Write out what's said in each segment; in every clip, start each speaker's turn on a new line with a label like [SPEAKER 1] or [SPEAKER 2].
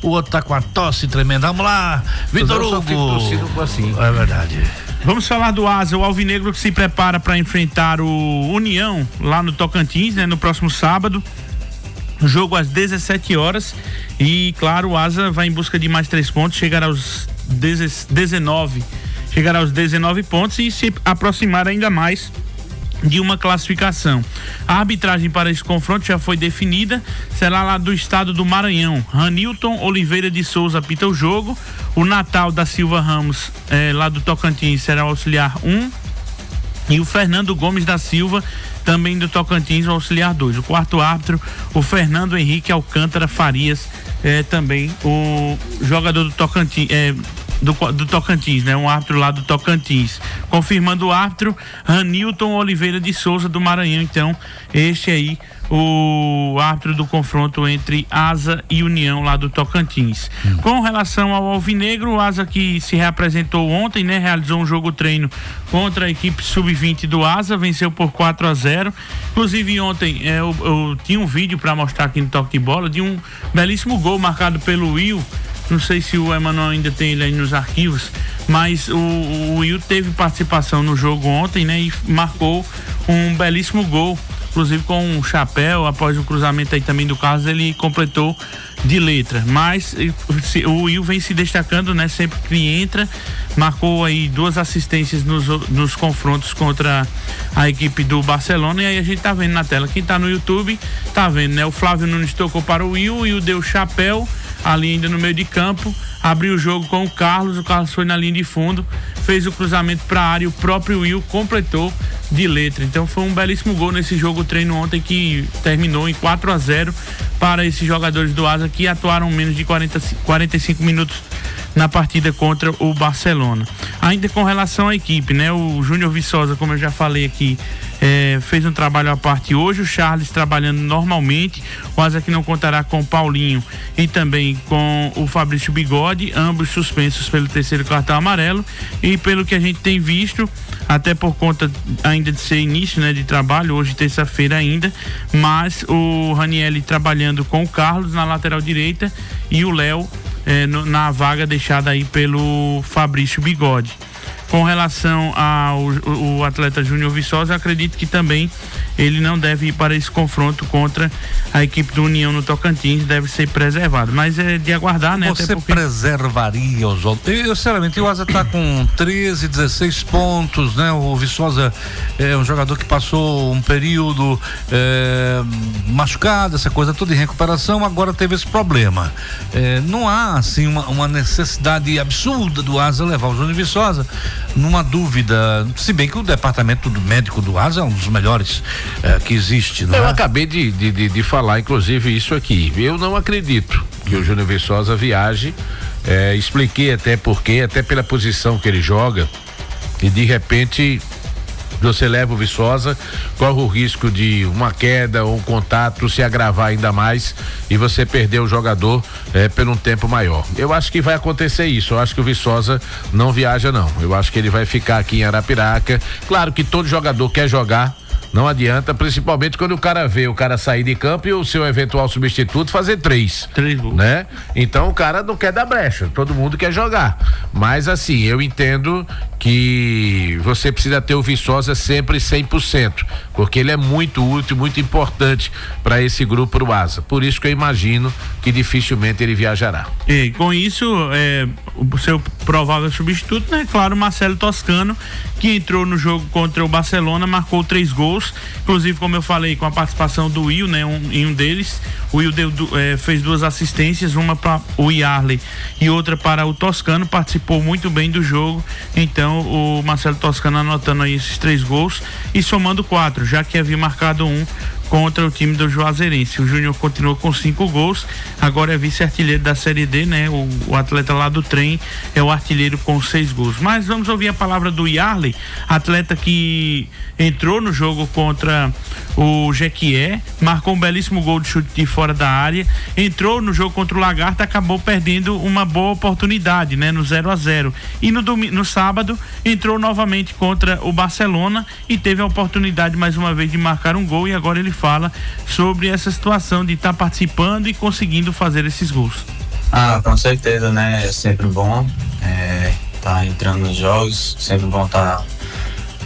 [SPEAKER 1] o outro tá com a tosse tremenda. Vamos lá, Vitor Hugo.
[SPEAKER 2] Assim.
[SPEAKER 1] É verdade.
[SPEAKER 3] Vamos falar do Asa, o Alvinegro que se prepara para enfrentar o União lá no Tocantins, né, no próximo sábado. Jogo às 17 horas e, claro, o Asa vai em busca de mais 3 pontos, chegará aos 19 pontos e se aproximar ainda mais de uma classificação. A arbitragem para esse confronto já foi definida, será lá do estado do Maranhão. Ranilton Oliveira de Souza apita o jogo, o Natal da Silva Ramos, lá do Tocantins, será o auxiliar 1, e o Fernando Gomes da Silva, também do Tocantins, o auxiliar 2. O quarto árbitro, o Fernando Henrique Alcântara Farias, também o jogador do Tocantins, do Tocantins, né? Um árbitro lá do Tocantins. Confirmando o árbitro, Ranilton Oliveira de Souza do Maranhão. Então, este aí, o árbitro do confronto entre Asa e União lá do Tocantins. Com relação ao Alvinegro, o Asa que se reapresentou ontem, né? Realizou um jogo-treino contra a equipe sub-20 do Asa, venceu por 4-0. Inclusive ontem eu tinha um vídeo para mostrar aqui no Toque de Bola de um belíssimo gol marcado pelo Will. Não sei se o Emanuel ainda tem ele aí nos arquivos, mas o Will teve participação no jogo ontem, né? E marcou um belíssimo gol, inclusive com um chapéu, após o cruzamento aí também do Carlos, ele completou de letra. Mas o Will vem se destacando, né? Sempre que entra, marcou aí 2 assistências nos confrontos contra a equipe do Barcelona, e aí a gente tá vendo na tela, quem tá no YouTube tá vendo, né? O Flávio Nunes tocou para o Will deu chapéu ali ainda no meio de campo, abriu o jogo com o Carlos foi na linha de fundo, fez o cruzamento para a área, o próprio Will completou de letra. Então foi um belíssimo gol nesse jogo treino ontem, que terminou em 4-0 para esses jogadores do Asa, que atuaram menos de 45 minutos na partida contra o Barcelona. Ainda com relação à equipe, né? O Júnior Viçosa, como eu já falei aqui, fez um trabalho à parte hoje, o Charles trabalhando normalmente, o Asa que não contará com o Paulinho e também com o Fabrício Bigode, ambos suspensos pelo 3º cartão amarelo, e pelo que a gente tem visto, até por conta ainda de ser início, né, de trabalho, hoje terça-feira ainda, mas o Ranielli trabalhando com o Carlos na lateral direita e o Léo na vaga deixada aí pelo Fabrício Bigode. Com relação ao atleta Júnior Viçosa, acredito que também ele não deve ir para esse confronto contra a equipe do União no Tocantins, deve ser preservado, mas é de aguardar, né?
[SPEAKER 1] Você preservaria, Oswaldo? Eu, sinceramente, o Asa tá com 13, 16 pontos, né? O Viçosa é um jogador que passou um período machucado, essa coisa toda em recuperação, agora teve esse problema. Não há, assim, uma necessidade absurda do Asa levar o Júnior Viçosa. Numa dúvida, se bem que o departamento médico do Asa é um dos melhores que existe, não é?
[SPEAKER 2] Eu acabei de falar, inclusive, isso aqui. Eu não acredito que o Júnior Viçosa viaje. Expliquei até porque, até pela posição que ele joga, e de repente você leva o Viçosa, corre o risco de uma queda ou um contato se agravar ainda mais e você perder o jogador por um tempo maior. Eu acho que vai acontecer isso. Eu acho que o Viçosa não viaja, não. Eu acho que ele vai ficar aqui em Arapiraca. Claro que todo jogador quer jogar, não adianta, principalmente quando o cara vê o cara sair de campo e o seu eventual substituto fazer 3 gols, né? Então o cara não quer dar brecha, todo mundo quer jogar. Mas assim, eu entendo que você precisa ter o Viçosa sempre 100%, porque ele é muito útil, muito importante para esse grupo do Asa. Por isso que eu imagino que dificilmente ele viajará.
[SPEAKER 3] E com isso, o seu provável substituto, né? Claro, Marcelo Toscano, que entrou no jogo contra o Barcelona, marcou 3 gols, inclusive, como eu falei, com a participação do Will, né? Em um deles, o Will fez 2 assistências, uma para o Yarley e outra para o Toscano, participou muito bem do jogo. Então o Marcelo Toscano anotando aí esses 3 gols e somando 4, já que havia marcado 1 contra o time do Juazeirense. O Júnior continuou com 5 gols, agora é vice-artilheiro da Série D, né? O atleta lá do trem é o artilheiro com 6 gols. Mas vamos ouvir a palavra do Yarley, atleta que entrou no jogo contra o Jequié, marcou um belíssimo gol de chute de fora da área, entrou no jogo contra o Lagarto, acabou perdendo uma boa oportunidade, né? No 0-0. E no sábado entrou novamente contra o Barcelona e teve a oportunidade mais uma vez de marcar um gol, e agora ele fala sobre essa situação de estar participando e conseguindo fazer esses gols.
[SPEAKER 4] Com certeza, né? É sempre bom tá entrando nos jogos, sempre bom tá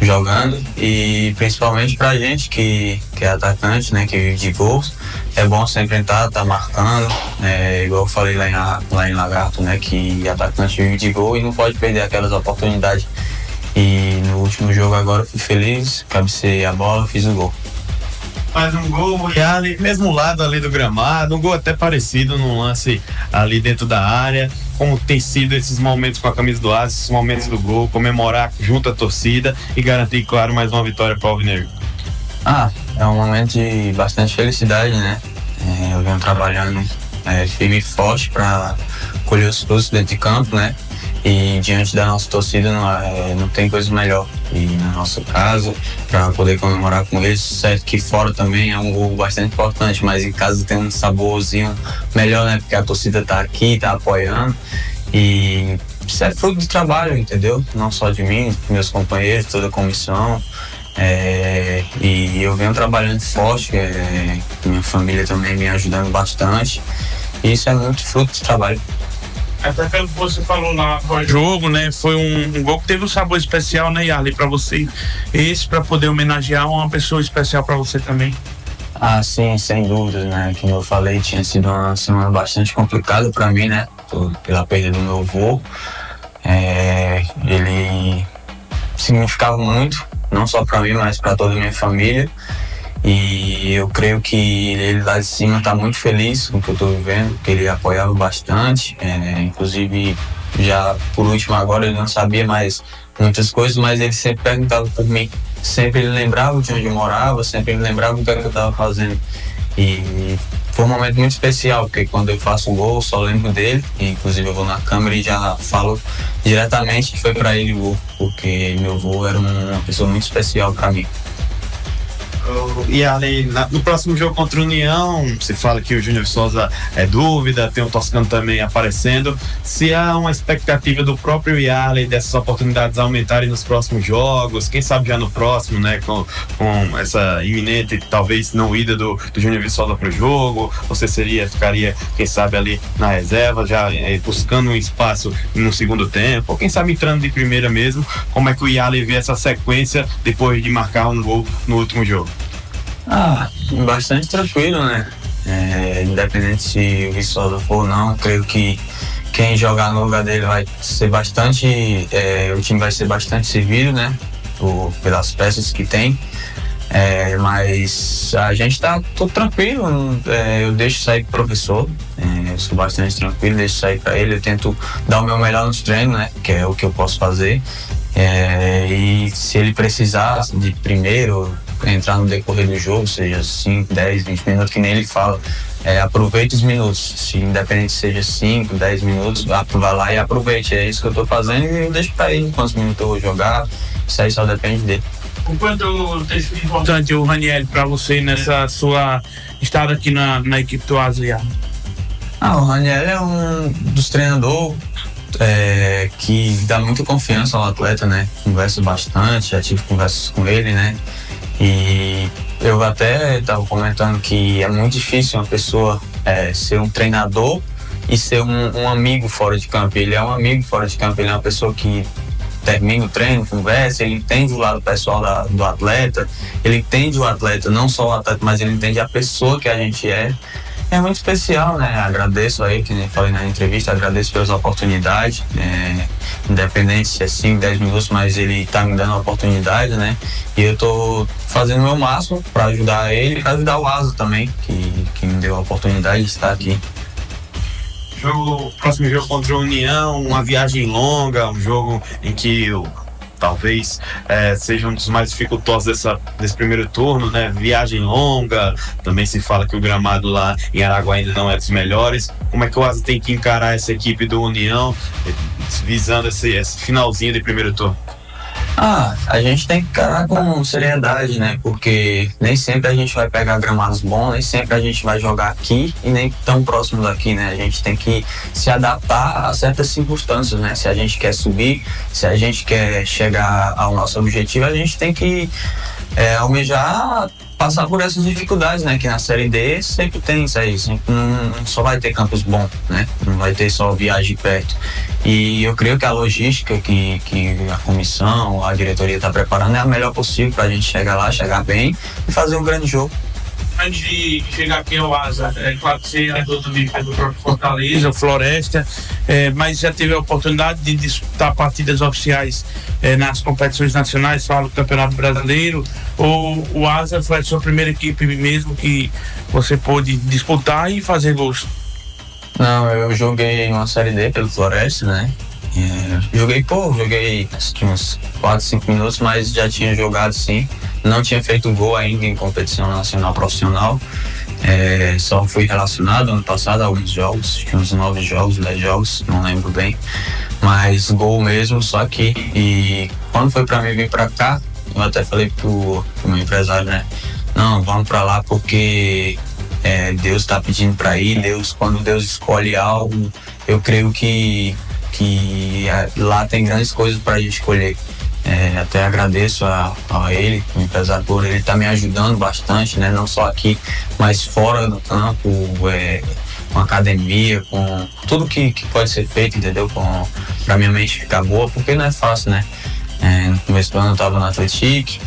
[SPEAKER 4] jogando, e principalmente pra gente que é atacante, né? Que vive de gols, é bom sempre entrar, tá marcando, igual eu falei lá em Lagarto, né? Que atacante vive de gol e não pode perder aquelas oportunidades. E no último jogo agora eu fui feliz, cabecei a bola, fiz o gol.
[SPEAKER 5] Faz um gol, o Yali, mesmo lado ali do gramado, um gol até parecido num lance ali dentro da área. Como tem sido esses momentos com a camisa do Asa, esses momentos do gol, comemorar junto à torcida e garantir, claro, mais uma vitória para o Alvinegro?
[SPEAKER 4] É um momento de bastante felicidade, né? Eu venho trabalhando firme e forte para colher os frutos dentro de campo, né? E diante da nossa torcida não tem coisa melhor. E na nossa casa, para poder comemorar com eles, certo que fora também é um gol bastante importante, mas em casa tem um saborzinho melhor, né? Porque a torcida tá aqui, tá apoiando. E isso é fruto de trabalho, entendeu? Não só de mim, meus companheiros, toda a comissão. E eu venho trabalhando forte, minha família também me ajudando bastante. E isso é muito fruto de trabalho.
[SPEAKER 3] Até pelo que você falou lá no jogo, né? Foi um gol que teve um sabor especial, né, Yarley, pra você. Esse pra poder homenagear uma pessoa especial pra você também.
[SPEAKER 4] Sim, sem dúvidas, né? Como eu falei, tinha sido uma semana bastante complicada pra mim, né? Pela perda do meu avô. Ele significava muito, não só pra mim, mas pra toda a minha família. E eu creio que ele lá de cima está muito feliz com o que eu estou vivendo, porque ele apoiava bastante, inclusive já por último agora ele não sabia mais muitas coisas, mas ele sempre perguntava por mim, sempre ele lembrava de onde eu morava, sempre ele lembrava do que eu estava fazendo. E foi um momento muito especial, porque quando eu faço um gol eu só lembro dele, e inclusive eu vou na câmera e já falo diretamente que foi para ele o gol, porque meu avô era uma pessoa muito especial para mim.
[SPEAKER 5] E ali, no próximo jogo contra o União, você fala que o Júnior Viçosa é dúvida, tem o Toscano também aparecendo. Se há uma expectativa do próprio Yarley dessas oportunidades aumentarem nos próximos jogos, quem sabe já no próximo, né, com essa iminente, talvez não ida do Júnior Viçosa para o jogo, você ficaria, quem sabe ali na reserva, já buscando um espaço no segundo tempo, ou quem sabe entrando de primeira mesmo. Como é que o Yarley vê essa sequência depois de marcar um gol no último jogo?
[SPEAKER 4] Bastante tranquilo, né? Independente se o Viçosa for ou não, creio que quem jogar no lugar dele vai ser bastante, o time vai ser bastante servido, né? Pelas peças que tem. Mas a gente tá tudo tranquilo, eu deixo sair pro professor, eu sou bastante tranquilo, deixo sair para ele, eu tento dar o meu melhor nos treinos, né? Que é o que eu posso fazer. E se ele precisar de primeiro entrar no decorrer do jogo, seja 5, 10, 20 minutos, que nem ele fala, aproveite os minutos, se independente seja 5, 10 minutos, vá lá e aproveite, é isso que eu tô fazendo e eu deixo pra ele quantos minutos eu vou jogar, isso aí só depende dele.
[SPEAKER 3] O quanto tem sido importante o Ranieri pra você nessa sua estada aqui na equipe do Asa?
[SPEAKER 4] O Ranieri é um dos treinadores que dá muita confiança ao atleta, né? Converso bastante, já tive conversas com ele, né? E eu até estava comentando que é muito difícil uma pessoa ser um treinador e ser um amigo fora de campo. Ele é um amigo fora de campo, ele é uma pessoa que termina o treino, conversa, ele entende o lado pessoal do atleta, ele entende o atleta, não só o atleta, mas ele entende a pessoa que a gente é. É muito especial, né? Agradeço aí, que nem falei na entrevista, agradeço pelas oportunidades, independente se é 5, 10 minutos, mas ele tá me dando a oportunidade, né? E eu tô fazendo o meu máximo para ajudar ele e para ajudar o Asa também, que me deu a oportunidade de estar aqui.
[SPEAKER 5] Próximo jogo contra a União, uma viagem longa, um jogo em que talvez seja um dos mais dificultosos desse primeiro turno, né? Viagem longa, também se fala que o gramado lá em Araguá ainda não é dos melhores. Como é que o Asa tem que encarar essa equipe do União, visando esse finalzinho de primeiro turno?
[SPEAKER 4] A gente tem que encarar com seriedade, né? Porque nem sempre a gente vai pegar gramados bons, nem sempre a gente vai jogar aqui e nem tão próximo daqui, né? A gente tem que se adaptar a certas circunstâncias, né? Se a gente quer subir, se a gente quer chegar ao nosso objetivo, a gente tem que almejar passar por essas dificuldades, né? Que na Série D sempre tem isso aí, sempre não só vai ter campos bons, né? Não vai ter só viagem perto. E eu creio que a logística que a comissão, a diretoria está preparando é a melhor possível para a gente chegar lá, chegar bem e fazer um grande jogo.
[SPEAKER 3] Antes de chegar aqui ao Asa, é claro que você é do próprio Fortaleza, Floresta, mas já teve a oportunidade de disputar partidas oficiais nas competições nacionais, falo do Campeonato Brasileiro, ou o Asa foi a sua primeira equipe mesmo que você pôde disputar e fazer gols?
[SPEAKER 4] Não, eu joguei uma Série D pelo Floresta, né? Joguei acho que uns 4, 5 minutos, mas já tinha jogado sim. Não tinha feito gol ainda em competição nacional profissional. Só fui relacionado ano passado a alguns jogos, acho que uns 9 jogos, 10 jogos, não lembro bem. Mas gol mesmo, só aqui. E quando foi pra mim vir pra cá, eu até falei pro meu empresário, né? Não, vamos pra lá porque Deus tá pedindo pra ir. Quando Deus escolhe algo, eu creio que lá tem grandes coisas pra gente escolher. Até agradeço a ele, o empresário, por ele estar me ajudando bastante, né? Não só aqui, mas fora do campo, com academia, com tudo que pode ser feito, entendeu? Pra minha mente ficar boa, porque não é fácil, né? No começo do ano eu tava no Atlético,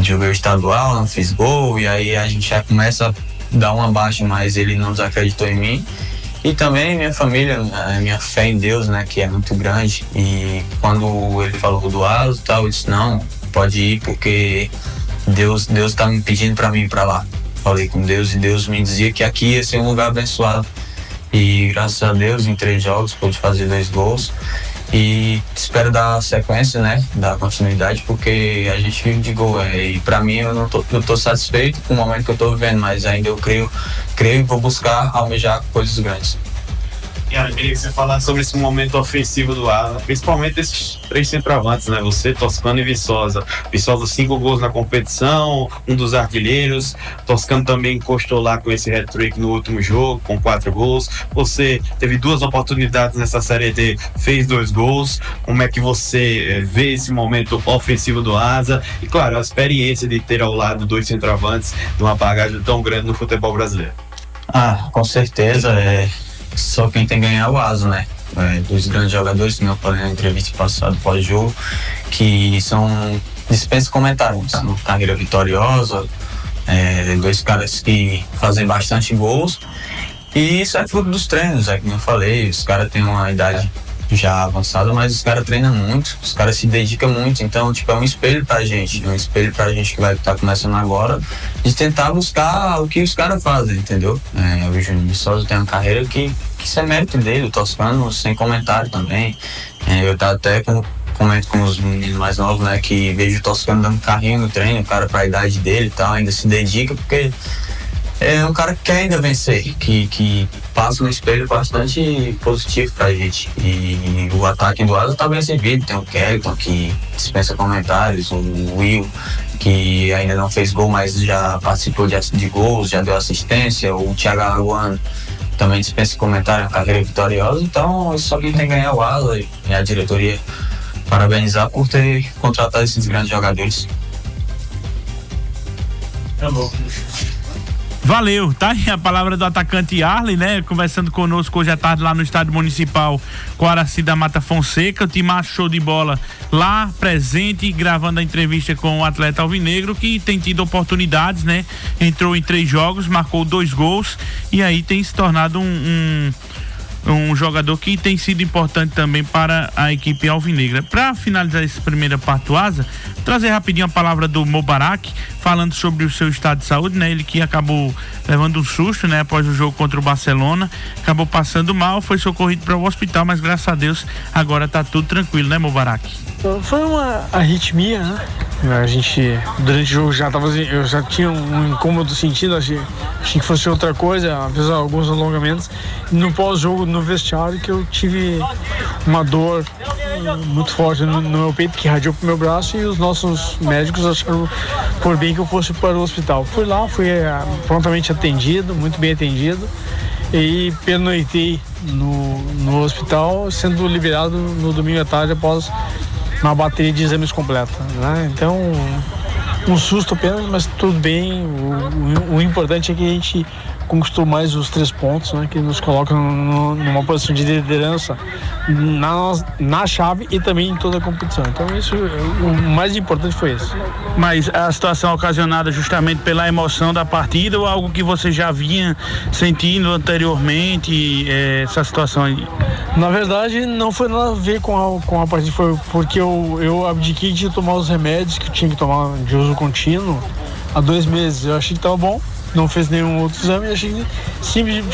[SPEAKER 4] joguei o estadual, não fiz gol, e aí a gente já começa a dar uma baixa, mas ele não desacreditou em mim. E também minha família, minha fé em Deus, né, que é muito grande. E quando ele falou do Asa e tal, eu disse, não, pode ir porque Deus tá me pedindo pra mim ir pra lá. Falei com Deus e Deus me dizia que aqui ia ser um lugar abençoado. E graças a Deus, em 3 jogos, pude fazer 2 gols. E espero dar sequência, né, dar continuidade, porque a gente vive de gol. E pra mim eu tô satisfeito com o momento que eu tô vivendo, mas ainda eu creio e vou buscar almejar coisas grandes.
[SPEAKER 5] E eu queria que você falasse sobre esse momento ofensivo do Asa, principalmente esses 3 centroavantes, né? Você, Toscano e Viçosa. Viçosa 5 gols na competição, um dos artilheiros. Toscano também encostou lá com esse hat-trick no último jogo, com 4 gols. Você teve 2 oportunidades nessa Série D, fez 2 gols. Como é que você vê esse momento ofensivo do Asa? E claro, a experiência de ter ao lado 2 centroavantes de uma bagagem tão grande no futebol brasileiro.
[SPEAKER 4] Com certeza, só quem tem que ganhar é o Asa, né? 2 grandes jogadores, como eu falei na entrevista passada pós-jogo, que dispensa comentários, uma carreira vitoriosa, 2 caras que fazem bastante gols, e isso é fruto dos treinos, como eu falei, os caras têm uma idade já avançada, mas os caras treinam muito, os caras se dedicam muito, então é um espelho pra gente que vai estar começando agora, de tentar buscar o que os caras fazem, entendeu? O Júnior Viçosa tem uma carreira que isso é mérito dele, o Toscano sem comentário também. Eu até comento com os meninos mais novos, né, que vejo o Toscano dando carrinho no treino, o cara pra idade dele e tal, ainda se dedica, porque é um cara que quer ainda vencer, que passa um espelho bastante positivo pra gente. E o ataque do Asa tá bem servido. Tem o Kelton, que dispensa comentários, o Will, que ainda não fez gol, mas já participou de gols, já deu assistência, o Thiago Alagoano também dispensa comentário, uma carreira vitoriosa. Então, só quem tem que ganhar o Asa e a diretoria parabenizar por ter contratado esses grandes jogadores.
[SPEAKER 3] Tá bom. Valeu, tá aí a palavra do atacante Arley, né? Conversando conosco hoje à tarde lá no estádio municipal com Araci da Mata Fonseca. O time show de bola lá presente, gravando a entrevista com o atleta alvinegro, que tem tido oportunidades, né? Entrou em 3 jogos, marcou 2 gols e aí tem se tornado um jogador que tem sido importante também para a equipe alvinegra. Para finalizar essa primeira parte do Asa, trazer rapidinho a palavra do Mubarak, falando sobre o seu estado de saúde, né? Ele que acabou levando um susto, né? Após o jogo contra o Barcelona, acabou passando mal, foi socorrido para o hospital, mas graças a Deus agora tá tudo tranquilo, né, Mubarak?
[SPEAKER 6] Foi uma arritmia, né? A gente, durante o jogo, eu já tinha um incômodo sentido, achei que fosse outra coisa, fez alguns alongamentos. No pós-jogo, no vestiário, que eu tive uma dor muito forte no meu peito, que irradiou pro meu braço, e os nossos médicos acharam por bem que eu fosse para o hospital. Fui lá, fui prontamente atendido, muito bem atendido, e pernoitei no hospital, sendo liberado no domingo à tarde após uma bateria de exames completa, né? Então, um susto apenas, mas tudo bem. O importante é que a gente conquistou mais os 3 pontos, né, que nos colocam numa posição de liderança na chave e também em toda a competição. Então isso, o mais importante foi isso.
[SPEAKER 3] Mas a situação ocasionada justamente pela emoção da partida ou algo que você já vinha sentindo anteriormente, essa situação aí?
[SPEAKER 6] Na verdade, não foi nada a ver com a partida, foi porque eu abdiquei de tomar os remédios que eu tinha que tomar de uso contínuo há 2 meses. Eu achei que estava bom, não fez nenhum outro exame, achei que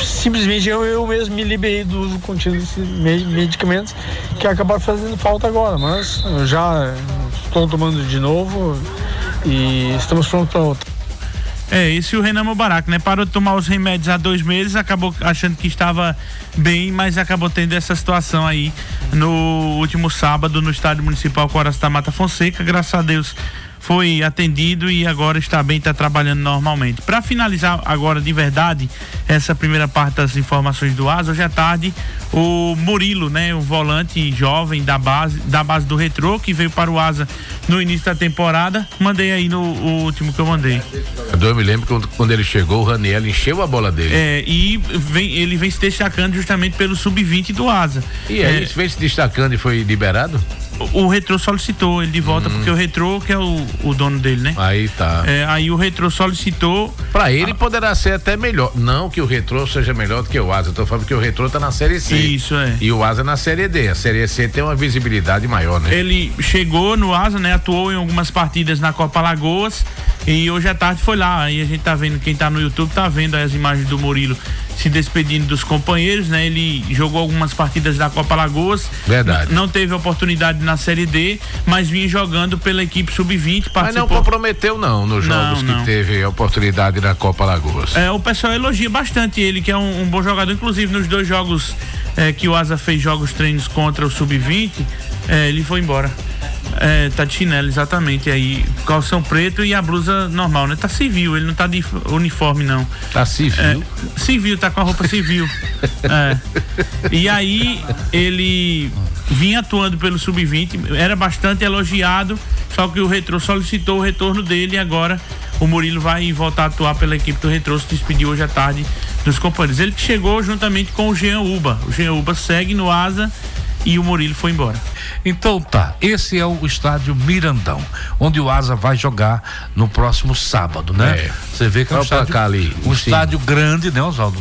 [SPEAKER 6] simplesmente eu mesmo me liberei do uso contínuo desses medicamentos que acabaram fazendo falta agora, mas eu já estou tomando de novo e estamos prontos para outra.
[SPEAKER 3] Esse é o Renan Mubarak, né? Parou de tomar os remédios há 2 meses, acabou achando que estava bem, mas acabou tendo essa situação aí no último sábado no Estádio Municipal Coração da Mata Fonseca. Graças a Deus foi atendido e agora está bem, está trabalhando normalmente. Para finalizar agora de verdade essa primeira parte das informações do Asa, hoje à tarde o Murilo, né, um volante jovem da base do Retrô, que veio para o Asa no início da temporada. Mandei aí no último que eu mandei.
[SPEAKER 2] Eu me lembro que quando ele chegou, o Raniel encheu a bola dele.
[SPEAKER 3] E ele vem se destacando justamente pelo sub-20 do Asa.
[SPEAKER 2] E aí, vem se destacando e foi liberado?
[SPEAKER 3] O Retrô solicitou ele de volta, porque o Retrô que é o dono dele, né?
[SPEAKER 2] Aí tá.
[SPEAKER 3] Aí o Retrô solicitou.
[SPEAKER 2] Pra ele poderá ser até melhor. Não que o Retrô seja melhor do que o Asa. Eu tô falando que o Retrô tá na Série C.
[SPEAKER 3] Isso,
[SPEAKER 2] E o Asa na Série D. A Série C tem uma visibilidade maior, né?
[SPEAKER 3] Ele chegou no Asa, né? Atuou em algumas partidas na Copa Alagoas e hoje à tarde foi lá. Aí a gente tá vendo, quem tá no YouTube tá vendo as imagens do Murilo se despedindo dos companheiros, né? Ele jogou algumas partidas da Copa Alagoas.
[SPEAKER 2] Verdade.
[SPEAKER 3] Não teve oportunidade na Série D, mas vinha jogando pela equipe sub-20.
[SPEAKER 2] Mas não comprometeu não nos jogos que teve a oportunidade na Copa Alagoas.
[SPEAKER 3] O pessoal elogia bastante ele, que é um bom jogador, inclusive nos 2 jogos que o Asa fez treinos contra o sub-20, ele foi embora. Tá de chinelo, exatamente, aí calção preto e a blusa normal, né? Tá civil, ele não tá de uniforme não.
[SPEAKER 2] Tá civil?
[SPEAKER 3] Civil, tá com a roupa civil. E aí ele vinha atuando pelo sub-20, era bastante elogiado, só que o Retrô solicitou o retorno dele e agora o Murilo vai voltar a atuar pela equipe do Retrô, se despediu hoje à tarde dos companheiros. Ele chegou juntamente com o Jean Uba. O Jean Uba segue no Asa e o Murilo foi embora.
[SPEAKER 1] Então tá, esse é o estádio Mirandão, onde o Asa vai jogar no próximo sábado, né? Você vê que é um estádio grande, né, Oswaldo?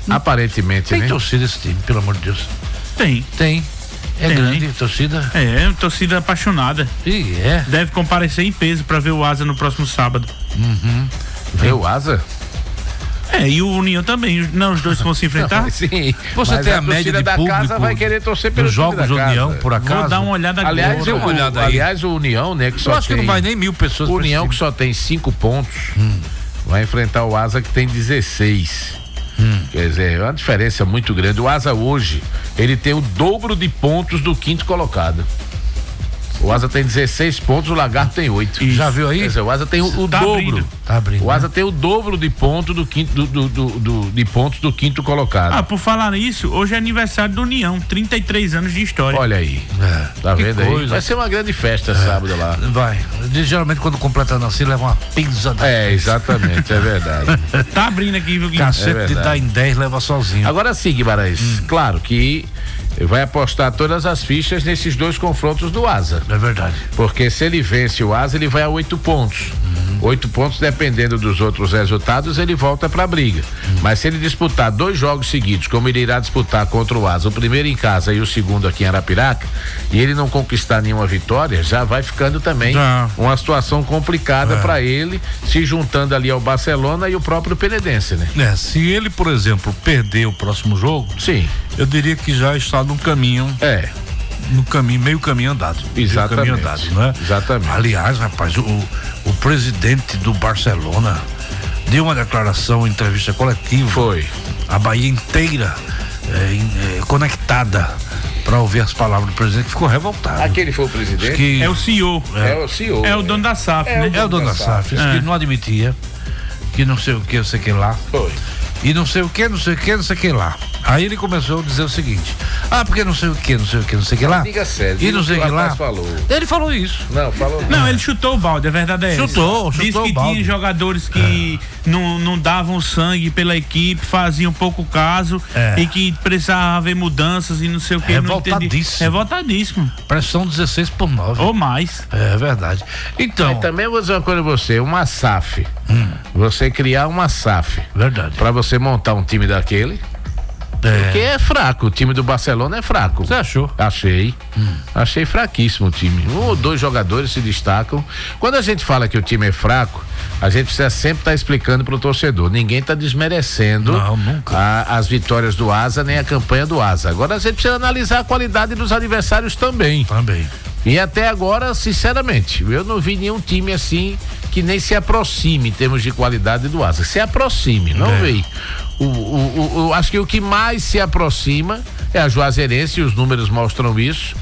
[SPEAKER 2] Aparentemente,
[SPEAKER 1] tem
[SPEAKER 2] né?
[SPEAKER 1] torcida esse time, pelo amor de Deus.
[SPEAKER 3] Tem.
[SPEAKER 1] Grande torcida?
[SPEAKER 3] Torcida apaixonada. Deve comparecer em peso para ver o Asa no próximo sábado.
[SPEAKER 2] Ver o Asa?
[SPEAKER 3] E o União também. Não, os dois vão se enfrentar?
[SPEAKER 2] Não, sim.
[SPEAKER 1] Você tem a média de
[SPEAKER 2] da
[SPEAKER 1] público
[SPEAKER 2] casa vai querer torcer pelos
[SPEAKER 1] jogos de União, por acaso?
[SPEAKER 3] Vou dar uma olhada agora.
[SPEAKER 2] Aliás, o União, né, que só
[SPEAKER 1] acho que não vai nem 1.000 pessoas.
[SPEAKER 2] O União que só tem 5 pontos vai enfrentar o Asa que tem 16. Quer dizer, é uma diferença muito grande. O Asa hoje, ele tem o dobro de pontos do 5º colocado. O Asa tem 16 pontos, o Lagarto tem 8.
[SPEAKER 1] Isso. Já viu aí?
[SPEAKER 2] Quer dizer, o Asa tem o dobro.
[SPEAKER 1] Tá abrindo.
[SPEAKER 2] O Asa tem o dobro de pontos do pontos do 5º colocado.
[SPEAKER 3] Por falar nisso, hoje é aniversário do União, 33 anos de história.
[SPEAKER 2] Olha aí. Tá vendo aí? Vai ser uma grande festa sábado lá.
[SPEAKER 1] Vai. Geralmente quando completa assim, leva uma pizza.
[SPEAKER 2] Exatamente, é verdade.
[SPEAKER 3] Tá abrindo aqui, viu, Guilherme?
[SPEAKER 1] Cacete de dar em 10 leva sozinho.
[SPEAKER 2] Agora sim, Guimarães, claro que vai apostar todas as fichas nesses 2 confrontos do Asa.
[SPEAKER 1] É verdade.
[SPEAKER 2] Porque se ele vence o Asa, ele vai a 8 pontos. 8 pontos, dependendo dos outros resultados, ele volta pra briga. Mas se ele disputar 2 jogos seguidos, como ele irá disputar contra o Asa, o primeiro em casa e o segundo aqui em Arapiraca, e ele não conquistar nenhuma vitória, já vai ficando também uma situação complicada pra ele, se juntando ali ao Barcelona e o próprio Penedense, né?
[SPEAKER 1] Se ele, por exemplo, perder o próximo jogo,
[SPEAKER 2] sim,
[SPEAKER 1] eu diria que já está no caminho. Meio caminho andado.
[SPEAKER 2] Exatamente.
[SPEAKER 1] Meio caminho andado, não é?
[SPEAKER 2] Exatamente.
[SPEAKER 1] Aliás, rapaz, o presidente do Barcelona deu uma declaração em entrevista coletiva.
[SPEAKER 2] Foi.
[SPEAKER 1] A Bahia inteira conectada para ouvir as palavras do presidente, ficou revoltado.
[SPEAKER 2] Aquele foi o presidente?
[SPEAKER 3] É o CEO.
[SPEAKER 2] É o CEO.
[SPEAKER 3] É o dono da SAF, né?
[SPEAKER 1] É o dono da SAF. Que não admitia, que não sei o que, eu sei que lá.
[SPEAKER 2] Foi.
[SPEAKER 1] e não sei o que, não sei o que, não sei o que lá. Aí ele começou a dizer o seguinte: porque não sei o que, não sei o que, não sei o que lá.
[SPEAKER 2] Diga sério.
[SPEAKER 1] E não sei o que lá.
[SPEAKER 2] Falou.
[SPEAKER 1] Ele falou isso.
[SPEAKER 2] Não, falou.
[SPEAKER 3] Não, ele chutou o balde, a verdade é essa.
[SPEAKER 1] Chutou
[SPEAKER 3] Diz que
[SPEAKER 1] o balde.
[SPEAKER 3] tinha jogadores que não davam sangue pela equipe, faziam pouco caso e que precisava haver mudanças e não sei o que. Revoltadíssimo.
[SPEAKER 1] Pressão 16/9.
[SPEAKER 3] Ou mais.
[SPEAKER 1] É verdade. Então.
[SPEAKER 2] Mas também vou dizer uma coisa a você, uma SAF. Você criar uma SAF.
[SPEAKER 1] Verdade.
[SPEAKER 2] Pra você montar um time daquele. Porque é fraco, o time do Barcelona é fraco.
[SPEAKER 1] Você achou?
[SPEAKER 2] Achei. Achei fraquíssimo o time. 1 ou 2 jogadores se destacam. Quando a gente fala que o time é fraco, a gente precisa sempre estar explicando pro torcedor. Ninguém está desmerecendo as vitórias do Asa, nem a campanha do Asa. Agora a gente precisa analisar a qualidade dos adversários também. E até agora, sinceramente, eu não vi nenhum time assim que nem se aproxime em termos de qualidade do Asa. Se aproxime, não veio. Acho que o que mais se aproxima é a Juazeirense, e os números mostram isso.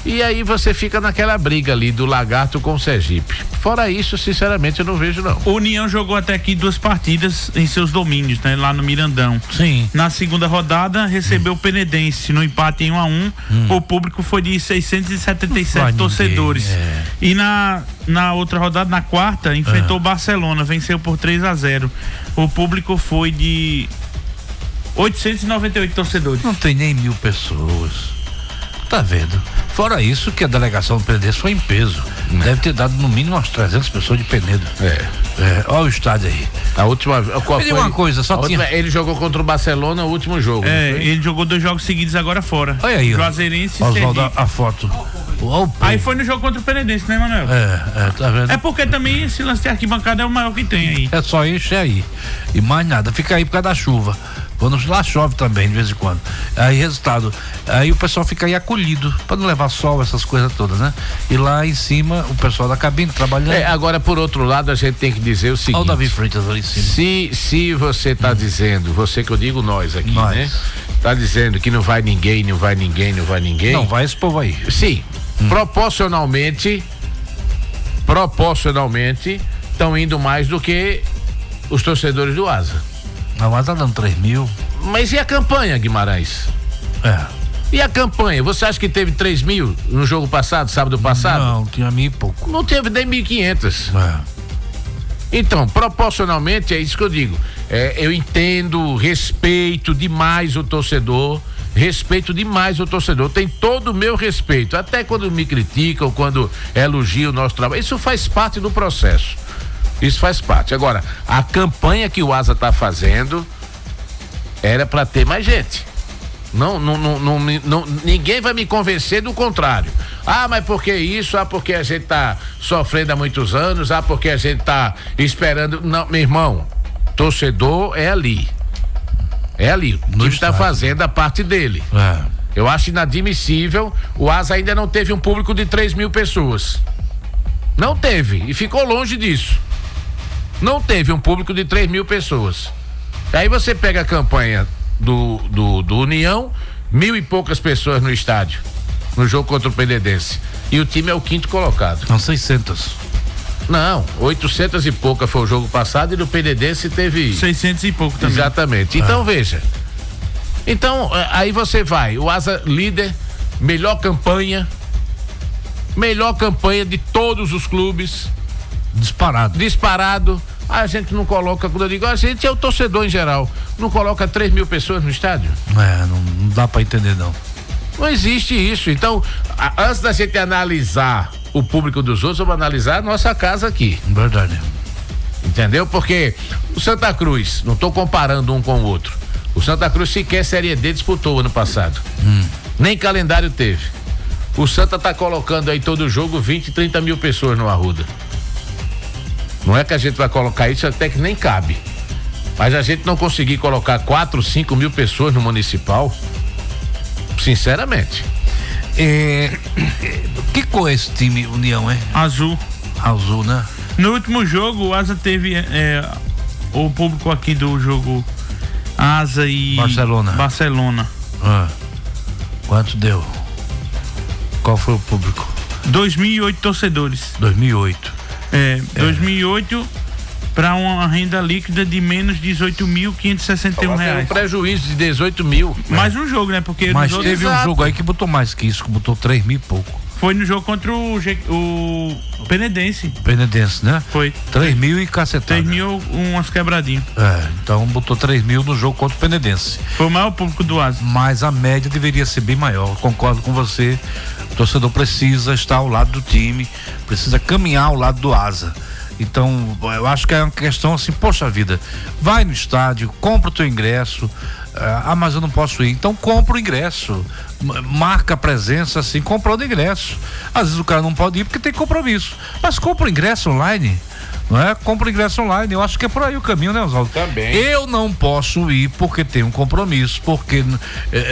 [SPEAKER 2] E aí você fica naquela briga ali do Lagarto com o Sergipe. Fora isso, sinceramente, eu não vejo não.
[SPEAKER 3] O União jogou até aqui 2 partidas em seus domínios, né? Lá no Mirandão.
[SPEAKER 1] Sim.
[SPEAKER 3] Na segunda rodada, recebeu o Penedense no empate em 1-1. O público foi de 677 torcedores. E na outra rodada, na quarta, enfrentou o Barcelona, venceu por 3-0. O público foi de 898 torcedores.
[SPEAKER 1] Não tem nem 1.000 pessoas. Tá vendo? Fora isso, que a delegação do Penedense foi em peso. Deve ter dado no mínimo umas 300 pessoas de Penedo. Olha o estádio aí.
[SPEAKER 2] A última. Qual foi?
[SPEAKER 1] Uma coisa,
[SPEAKER 2] ele jogou contra o Barcelona o último jogo.
[SPEAKER 3] Ele jogou 2 jogos seguidos agora fora.
[SPEAKER 1] Olha aí,
[SPEAKER 3] Juazeirense e
[SPEAKER 1] Oswaldo,
[SPEAKER 3] Sergipe.
[SPEAKER 1] a foto.
[SPEAKER 3] Aí foi no jogo contra o Penedense, né, Manuel?
[SPEAKER 1] Tá vendo?
[SPEAKER 3] É porque também esse lance de arquibancada é o maior que tem aí.
[SPEAKER 1] É só encher aí. E mais nada. Fica aí por causa da chuva. Quando lá chove também, de vez em quando. Aí, resultado, aí o pessoal fica aí acolhido, para não levar sol, essas coisas todas, né? E lá em cima, o pessoal da cabine trabalhando.
[SPEAKER 2] Agora, por outro lado, a gente tem que dizer o seguinte.
[SPEAKER 1] Olha o Davi Freitas ali em cima.
[SPEAKER 2] Se você tá dizendo, você que eu digo nós aqui, né? Tá dizendo que não vai ninguém. Não
[SPEAKER 1] vai esse povo aí.
[SPEAKER 2] Sim, proporcionalmente, estão indo mais do que os torcedores do Asa.
[SPEAKER 1] Não, mas tá dando 3.000.
[SPEAKER 2] Mas e a campanha, Guimarães? E a campanha? Você acha que teve 3.000 no jogo passado, sábado passado?
[SPEAKER 1] Não, tinha 1.000 e pouco.
[SPEAKER 2] Não teve nem 1.500. Então, proporcionalmente, é isso que eu digo. Eu entendo, respeito demais o torcedor. Tem todo o meu respeito. Até quando me criticam, quando elogiam o nosso trabalho. Isso faz parte do processo. Isso faz parte. Agora, a campanha que o Asa tá fazendo era para ter mais gente. Não, ninguém vai me convencer do contrário. Mas por que isso? Porque a gente tá sofrendo há muitos anos. Porque a gente tá esperando. Não, meu irmão, torcedor é ali. O time está fazendo a parte dele. Eu acho inadmissível. O Asa ainda não teve um público de 3.000 pessoas. Não teve. E ficou longe disso. Não teve um público de 3.000 pessoas. Aí você pega a campanha do União, 1.000 e poucas pessoas no estádio, no jogo contra o Penedense. E o time é o 5º colocado.
[SPEAKER 1] Não, 600.
[SPEAKER 2] Não, 800 e pouca foi o jogo passado e no Penedense teve
[SPEAKER 3] 600 e pouco também.
[SPEAKER 2] Exatamente. Então veja. Então aí você vai, o Asa líder, melhor campanha de todos os clubes. Disparado. A gente não coloca, quando eu digo, a gente é o torcedor em geral, não coloca 3.000 pessoas no estádio.
[SPEAKER 1] Não dá pra entender não.
[SPEAKER 2] Não existe isso. Então, antes da gente analisar o público dos outros, vamos analisar a nossa casa aqui.
[SPEAKER 1] Verdade.
[SPEAKER 2] Entendeu? Porque o Santa Cruz, não estou comparando um com o outro, o Santa Cruz sequer Série D disputou ano passado. Nem calendário teve. O Santa tá colocando aí todo jogo 20, 30 mil pessoas no Arruda. Não é que a gente vai colocar isso, até que nem cabe. Mas a gente não conseguir colocar 4, 5 mil pessoas no Municipal, sinceramente.
[SPEAKER 1] Que cor é esse time União, hein?
[SPEAKER 3] Azul,
[SPEAKER 1] né?
[SPEAKER 3] No último jogo, o Asa teve o público aqui do jogo Asa e Barcelona.
[SPEAKER 1] Quanto deu? Qual foi o público?
[SPEAKER 3] 2.008 torcedores.
[SPEAKER 1] 2008.
[SPEAKER 3] 2008 para uma renda líquida de menos R$18.561.
[SPEAKER 2] Tem um prejuízo de 18 mil.
[SPEAKER 3] Mais um jogo, né? Porque
[SPEAKER 1] mas teve um jogo aí que botou mais que isso, que botou 3 mil e pouco.
[SPEAKER 3] Foi no jogo contra o Penedense.
[SPEAKER 1] Penedense, né?
[SPEAKER 3] Foi.
[SPEAKER 1] 3 mil e cacetada.
[SPEAKER 3] 3 mil, umas quebradinhas.
[SPEAKER 1] Então botou 3 mil no jogo contra o Penedense.
[SPEAKER 3] Foi o maior público do Asa.
[SPEAKER 1] Mas a média deveria ser bem maior. Concordo com você. O torcedor precisa estar ao lado do time, precisa caminhar ao lado do Asa. Então, eu acho que é uma questão assim, poxa vida, vai no estádio, compra o teu ingresso. Mas eu não posso ir, então compra o ingresso, marca a presença assim, comprando ingresso. Às vezes o cara não pode ir porque tem compromisso, mas compra o ingresso online, não é? Compra o ingresso online, eu acho que é por aí o caminho, né, Oswaldo?
[SPEAKER 2] Também.
[SPEAKER 1] Eu não posso ir porque tenho um compromisso, porque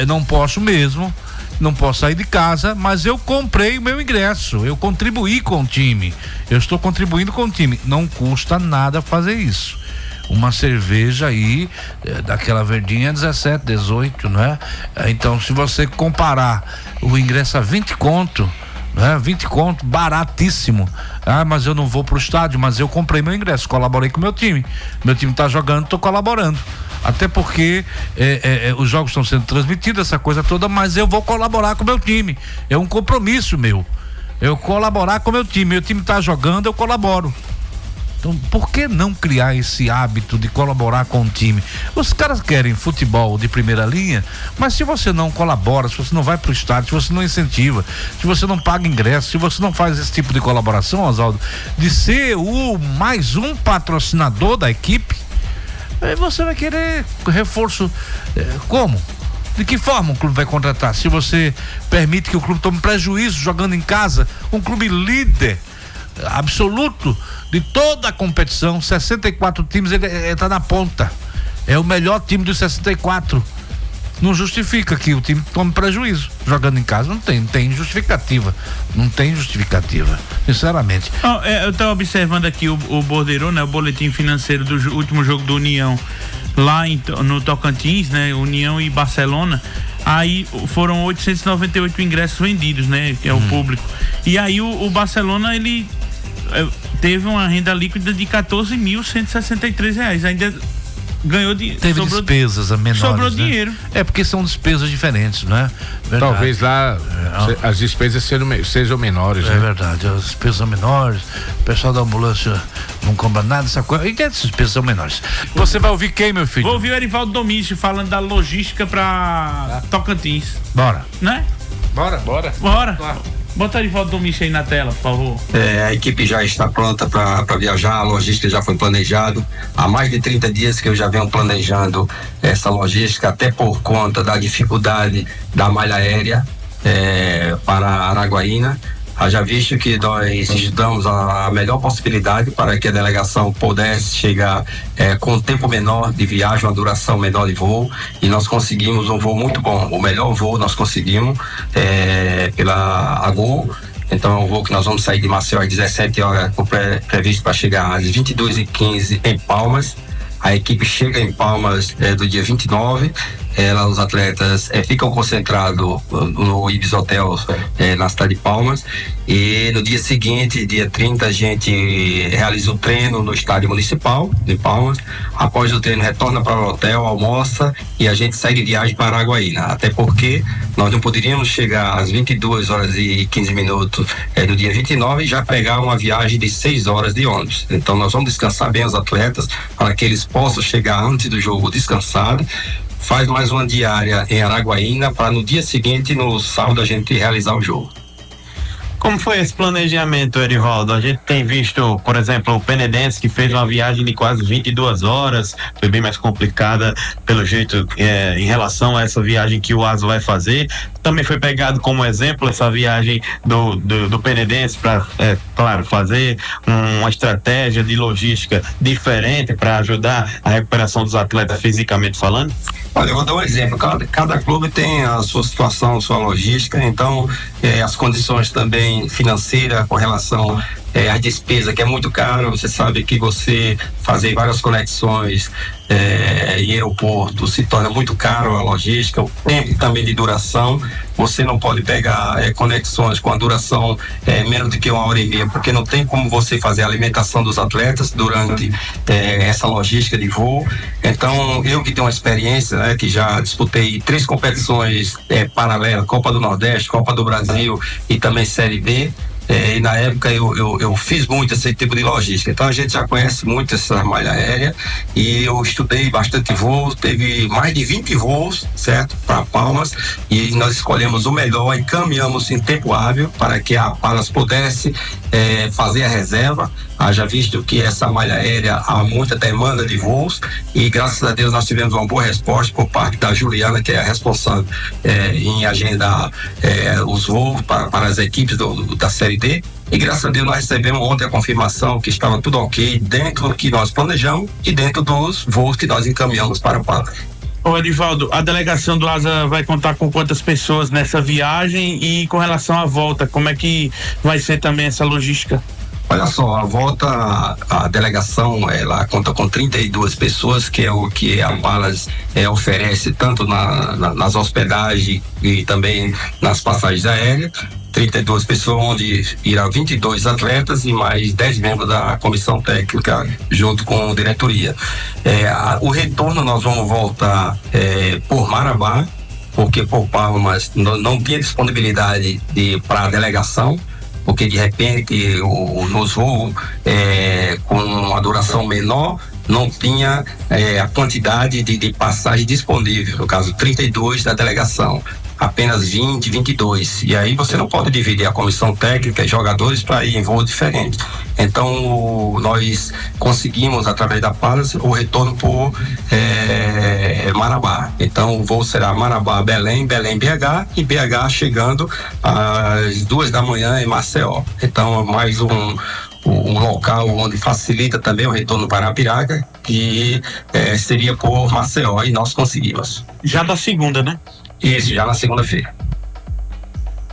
[SPEAKER 1] não posso mesmo, não posso sair de casa, mas eu comprei o meu ingresso, eu contribuí com o time, eu estou contribuindo com o time, não custa nada fazer isso. Uma cerveja aí, daquela verdinha, 17, 18, não é? Então, se você comparar o ingresso a 20 conto, né? 20 conto, baratíssimo. Mas eu não vou pro estádio, mas eu comprei meu ingresso, colaborei com o meu time. Meu time tá jogando, tô colaborando. Até porque os jogos estão sendo transmitidos, essa coisa toda, mas eu vou colaborar com o meu time. É um compromisso meu. Eu colaborar com o meu time. Meu time tá jogando, eu colaboro. Então, por que não criar esse hábito de colaborar com o time? Os caras querem futebol de primeira linha, mas se você não colabora, se você não vai pro estádio, se você não incentiva, se você não paga ingresso, se você não faz esse tipo de colaboração, Oswaldo, de ser o mais um patrocinador da equipe, aí você vai querer reforço. Como? De que forma o clube vai contratar? Se você permite que o clube tome prejuízo jogando em casa, um clube líder absoluto de toda a competição, 64 times, ele tá na ponta, é o melhor time dos 64, não justifica que o time tome prejuízo jogando em casa, não tem justificativa, sinceramente.
[SPEAKER 3] Eu estava observando aqui o Bordeiro, né, o boletim financeiro do último jogo do União lá no Tocantins, né, União e Barcelona. Aí foram 898 ingressos vendidos, né, que é o público. E aí o Barcelona, ele teve uma renda líquida de R$14.163, ainda ganhou
[SPEAKER 1] teve despesas a menores,
[SPEAKER 3] sobrou,
[SPEAKER 1] né?
[SPEAKER 3] Dinheiro.
[SPEAKER 1] É porque são despesas diferentes, né? Verdade.
[SPEAKER 2] Talvez lá as despesas sejam menores, né?
[SPEAKER 1] É verdade, as despesas são menores, o pessoal da ambulância não compra nada, essa coisa, e as despesas são menores. Você vai ouvir quem, meu filho?
[SPEAKER 3] Vou ouvir o Erivaldo Domício falando da logística pra Tocantins.
[SPEAKER 1] Bora.
[SPEAKER 3] Né?
[SPEAKER 2] Bora.
[SPEAKER 3] Claro. Bota o Erivaldo Domício aí na tela, por favor.
[SPEAKER 7] A equipe já está pronta para viajar, a logística já foi planejado. Há mais de 30 dias que eu já venho planejando essa logística, até por conta da dificuldade da malha aérea para Araguaína. Haja visto que nós estudamos a melhor possibilidade para que a delegação pudesse chegar com um tempo menor de viagem, uma duração menor de voo, e nós conseguimos um voo muito bom. O melhor voo nós conseguimos pela Agol. Então é um voo que nós vamos sair de Maceió às 17 horas, previsto para chegar às 22h15 em Palmas. A equipe chega em Palmas do dia 29. Os atletas ficam concentrados no Ibis Hotel na cidade de Palmas, e no dia seguinte, dia 30, a gente realiza o treino no estádio municipal de Palmas. Após o treino, retorna para o hotel, almoça, e a gente sai de viagem para Araguaína, até porque nós não poderíamos chegar às 22h15 do dia 29 e já pegar uma viagem de 6 horas de ônibus. Então nós vamos descansar bem os atletas para que eles possam chegar antes do jogo descansados. Faz mais uma diária em Araguaína para no dia seguinte, no sábado, a gente realizar o jogo.
[SPEAKER 5] Como foi esse planejamento, Erivaldo? A gente tem visto, por exemplo, o Penedense, que fez uma viagem de quase 22 horas, foi bem mais complicada pelo jeito em relação a essa viagem que o Asa vai fazer. Também foi pegado como exemplo essa viagem do Penedense para, claro, fazer uma estratégia de logística diferente para ajudar a recuperação dos atletas fisicamente falando?
[SPEAKER 7] Olha, eu vou dar um exemplo. Cada clube tem a sua situação, a sua logística, então as condições também financeiras com relação à despesa, que é muito caro. Você sabe que você fazer várias conexões em aeroporto se torna muito caro a logística, o tempo também de duração. Você não pode pegar conexões com a duração menos do que 1h30, porque não tem como você fazer a alimentação dos atletas durante essa logística de voo. Então, eu que tenho uma experiência, né, que já disputei 3 competições paralelas, Copa do Nordeste, Copa do Brasil e também Série B, e na época eu fiz muito esse tipo de logística. Então a gente já conhece muito essa malha aérea e eu estudei bastante voos, teve mais de 20 voos, certo, para Palmas, e nós escolhemos o melhor e caminhamos em tempo hábil para que a Palmas pudesse fazer a reserva. Haja visto que essa malha aérea há muita demanda de voos e graças a Deus nós tivemos uma boa resposta por parte da Juliana, que é a responsável em agendar os voos para as equipes da Série D, e graças a Deus nós recebemos ontem a confirmação que estava tudo ok dentro do que nós planejamos e dentro dos voos que nós encaminhamos para o Palmas.
[SPEAKER 3] Ô Edivaldo, a delegação do ASA vai contar com quantas pessoas nessa viagem e com relação à volta, como é que vai ser também essa logística?
[SPEAKER 7] Olha só, a volta, a delegação, ela conta com 32 pessoas, que é o que a Palmas oferece tanto nas hospedagens e também nas passagens aéreas. 32 pessoas, onde irá 22 atletas e mais 10 membros da comissão técnica, junto com a diretoria. O retorno nós vamos voltar por Marabá, porque por Palmas não tinha disponibilidade para a delegação, porque de repente nos voos com uma duração menor não tinha a quantidade de passagem disponível, no caso 32 da delegação, apenas 20, 22, e aí você não pode dividir a comissão técnica e jogadores para ir em voos diferentes. Então nós conseguimos através da Palmas o retorno por Marabá. Então o voo será Marabá, Belém, Belém, BH, e BH chegando às 2 da manhã em Maceió. Então mais um local onde facilita também o retorno para Arapiraca, que seria por Maceió, e nós conseguimos.
[SPEAKER 3] Já da segunda, né?
[SPEAKER 7] Isso, já na segunda-feira.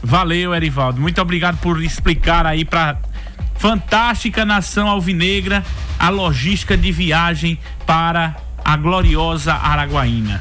[SPEAKER 3] Valeu, Erivaldo. Muito obrigado por explicar aí para fantástica nação alvinegra a logística de viagem para a gloriosa Araguaína.